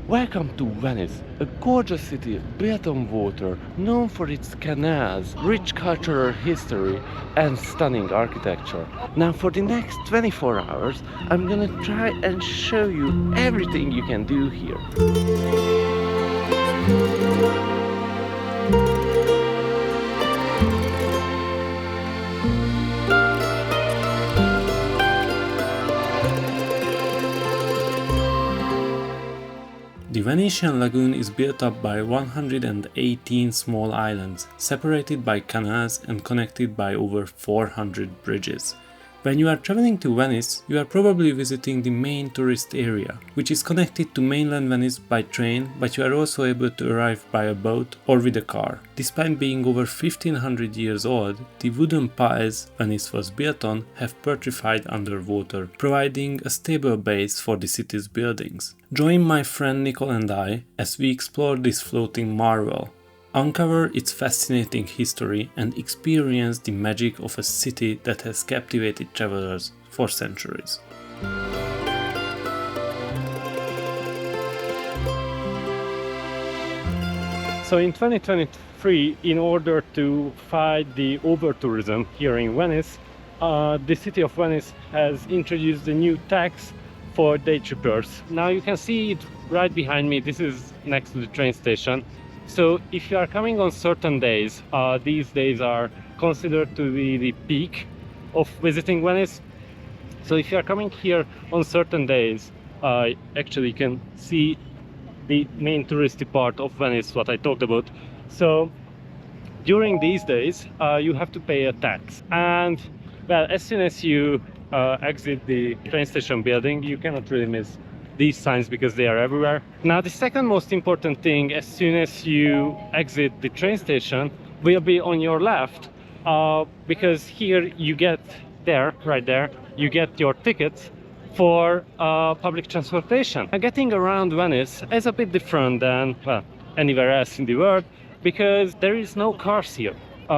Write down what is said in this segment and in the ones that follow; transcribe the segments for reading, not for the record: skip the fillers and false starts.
Welcome to Venice, a gorgeous city built on water, known for its canals, rich cultural history and stunning architecture. Now for the next 24 hours, I'm gonna try and show you everything you can do here. The Venetian lagoon is built up by 118 small islands, separated by canals and connected by over 400 bridges. When you are traveling to Venice, you are probably visiting the main tourist area, which is connected to mainland Venice by train, but you are also able to arrive by a boat or with a car. Despite being over 1500 years old, the wooden piles Venice was built on have petrified underwater, providing a stable base for the city's buildings. Join my friend Nicole and I as we explore this floating marvel, uncover its fascinating history and experience the magic of a city that has captivated travelers for centuries. So in 2023, in order to fight the over-tourism here in Venice, the city of Venice has introduced a new tax for Daytrippers. Now you can see it right behind me. This is next to the train station. So if you are coming on certain days, these days are considered to be the peak of visiting Venice. So if you are coming here on certain days, actually you can see the main touristy part of Venice, what I talked about. So during these days, you have to pay a tax. And well, as soon as you exit the train station building, you cannot really miss these signs because they are everywhere. Now the second most important thing, as soon as you exit the train station, will be on your left, because here you get right there, you get your tickets for public transportation. Getting around Venice is a bit different than, well, anywhere else in the world, because there is no cars here.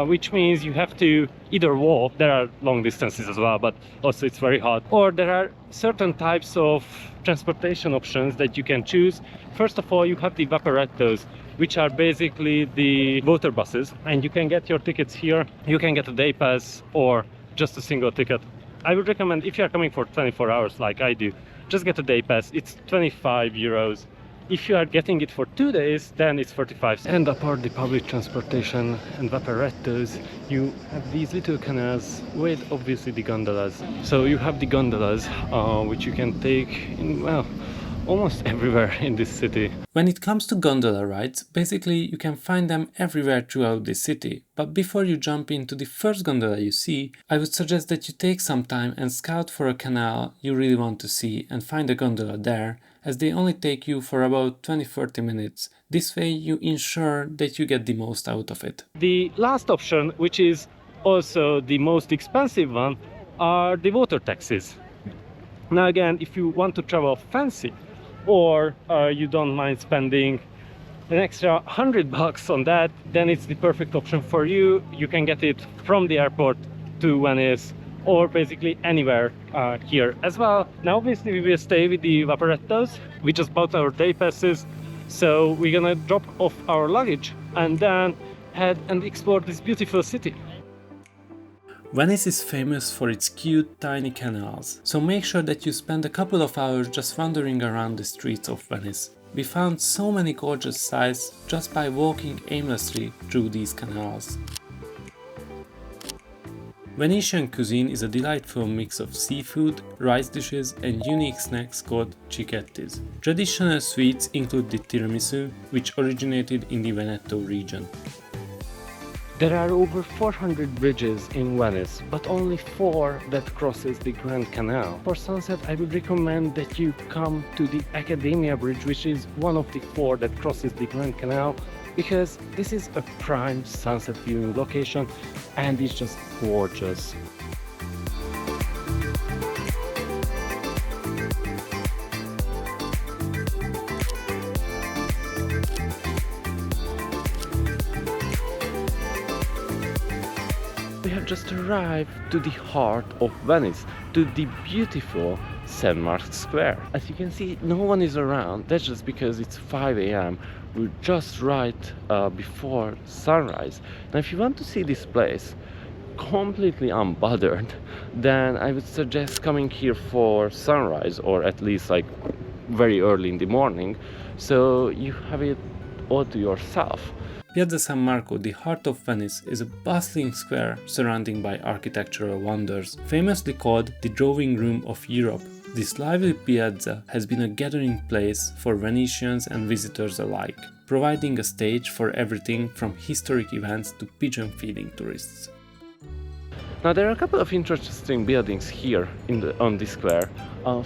Which means you have to either walk, there are long distances as well, but also it's very hot, or there are certain types of transportation options that you can choose. First of all, you have the vaporettos, which are basically the water buses, and you can get your tickets here. You can get a day pass or just a single ticket. I would recommend, if you are coming for 24 hours like I do, just get a day pass. It's 25 euros. If you are getting it for 2 days, then it's 45. And apart the public transportation and vaporettos, you have these little canals with obviously the gondolas. So you have the gondolas, which you can take in, well, almost everywhere in this city. When it comes to gondola rides, basically you can find them everywhere throughout the city. But before you jump into the first gondola you see, I would suggest that you take some time and scout for a canal you really want to see and find a gondola there, as they only take you for about 20-30 minutes. This way you ensure that you get the most out of it. The last option, which is also the most expensive one, are the water taxis. Now again, if you want to travel fancy, or you don't mind spending an extra $100 on that, then it's the perfect option for you. You can get it from the airport to Venice, or basically anywhere here as well. Now obviously we will stay with the vaporettos. We just bought our day passes, so we're gonna drop off our luggage and then head and explore this beautiful city. Venice is famous for its cute tiny canals, so make sure that you spend a couple of hours just wandering around the streets of Venice. We found so many gorgeous sights just by walking aimlessly through these canals. Venetian cuisine is a delightful mix of seafood, rice dishes and unique snacks called cicchettis. Traditional sweets include the tiramisu, which originated in the Veneto region. There are over 400 bridges in Venice, but only 4 that crosses the Grand Canal. For sunset, I would recommend that you come to the Academia Bridge, which is one of the 4 that crosses the Grand Canal, because this is a prime sunset viewing location and it's just gorgeous. We have just arrived to the heart of Venice, to the beautiful St. Mark's Square. As you can see, no one is around. That's just because it's 5 a.m. We're just right before sunrise. Now if you want to see this place completely unbothered, then I would suggest coming here for sunrise, or at least like very early in the morning, so you have it all to yourself. Piazza San Marco, the heart of Venice, is a bustling square surrounding by architectural wonders, famously called the drawing room of Europe. This lively piazza has been a gathering place for Venetians and visitors alike, providing a stage for everything from historic events to pigeon-feeding tourists. Now there are a couple of interesting buildings here on this square.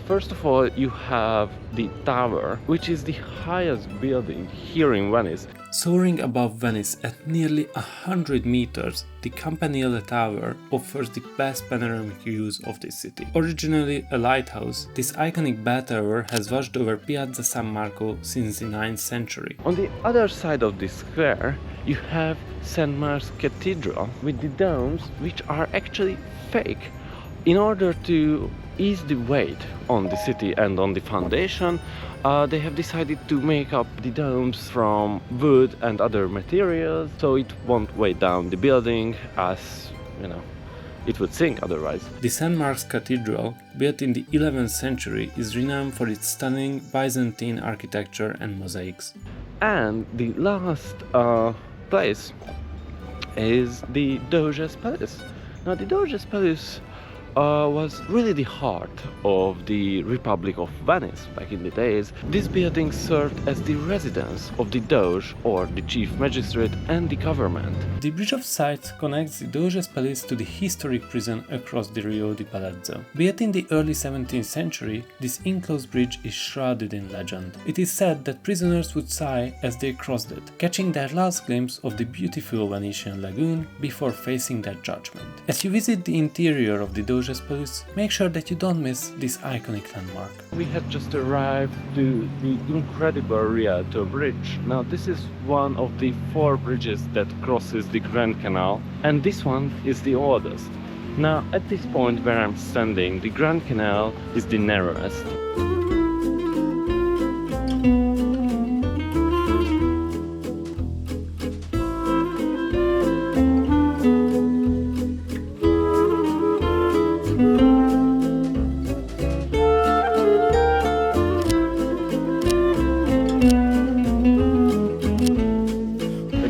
First of all, you have the tower, which is the highest building here in Venice. Soaring above Venice at nearly 100 meters, the Campanile Tower offers the best panoramic views of the city. Originally a lighthouse, this iconic bell tower has watched over Piazza San Marco since the 9th century. On the other side of the square, you have St. Mark's Cathedral with the domes, which are actually fake. In order to ease the weight on the city and on the foundation, they have decided to make up the domes from wood and other materials, so it won't weigh down the building, as you know, it would sink otherwise. The St. Mark's Cathedral, built in the 11th century, is renowned for its stunning Byzantine architecture and mosaics. And the last place is the Doge's Palace. Now the Doge's Palace was really the heart of the Republic of Venice back in the days. This building served as the residence of the Doge, or the chief magistrate, and the government. The Bridge of Sights connects the Doge's Palace to the historic prison across the Rio di Palazzo. Built in the early 17th century, this enclosed bridge is shrouded in legend. It is said that prisoners would sigh as they crossed it, catching their last glimpse of the beautiful Venetian lagoon before facing their judgment. As you visit the interior of the Doge's Palace, make sure that you don't miss this iconic landmark. We had just arrived to the incredible Rialto bridge. Now this is one of the 4 bridges that crosses the Grand Canal, and this one is the oldest. Now at this point where I'm standing, the Grand Canal is the narrowest.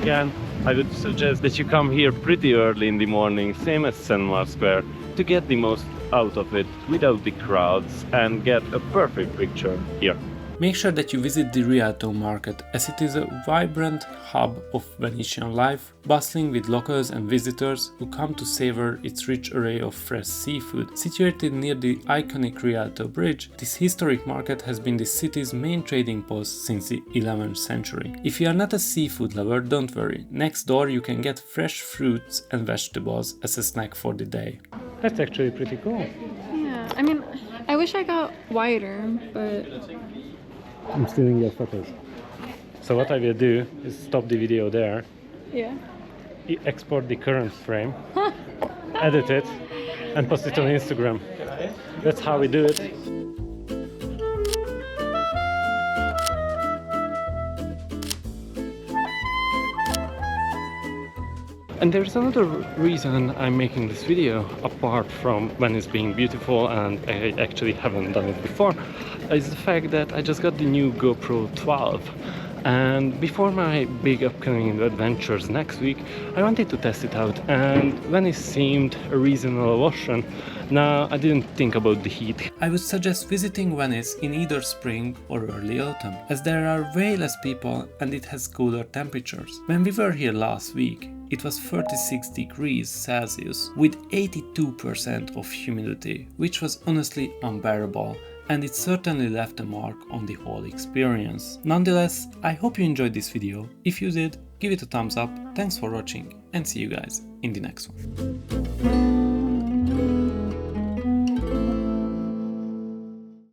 Again, I would suggest that you come here pretty early in the morning, same as St. Mark's Square, to get the most out of it without the crowds and get a perfect picture here. Make sure that you visit the Rialto market, as it is a vibrant hub of Venetian life, bustling with locals and visitors who come to savor its rich array of fresh seafood. Situated near the iconic Rialto bridge, this historic market has been the city's main trading post since the 11th century. If you are not a seafood lover, don't worry. Next door you can get fresh fruits and vegetables as a snack for the day. That's actually pretty cool. Yeah, I mean, I wish I got wider, but... I'm stealing your photos. So what I will do is stop the video there, Yeah. export the current frame, edit it, and post it on Instagram. That's how we do it. And there's another reason I'm making this video, apart from Venice being beautiful, and I actually haven't done it before, is the fact that I just got the new GoPro 12. And before my big upcoming adventures next week, I wanted to test it out, and Venice seemed a reasonable option. Now, I didn't think about the heat. I would suggest visiting Venice in either spring or early autumn, as there are way less people and it has cooler temperatures. When we were here last week, it was 36 degrees Celsius with 82% of humidity, which was honestly unbearable, and it certainly left a mark on the whole experience. Nonetheless, I hope you enjoyed this video. If you did, give it a thumbs up, thanks for watching, and see you guys in the next one.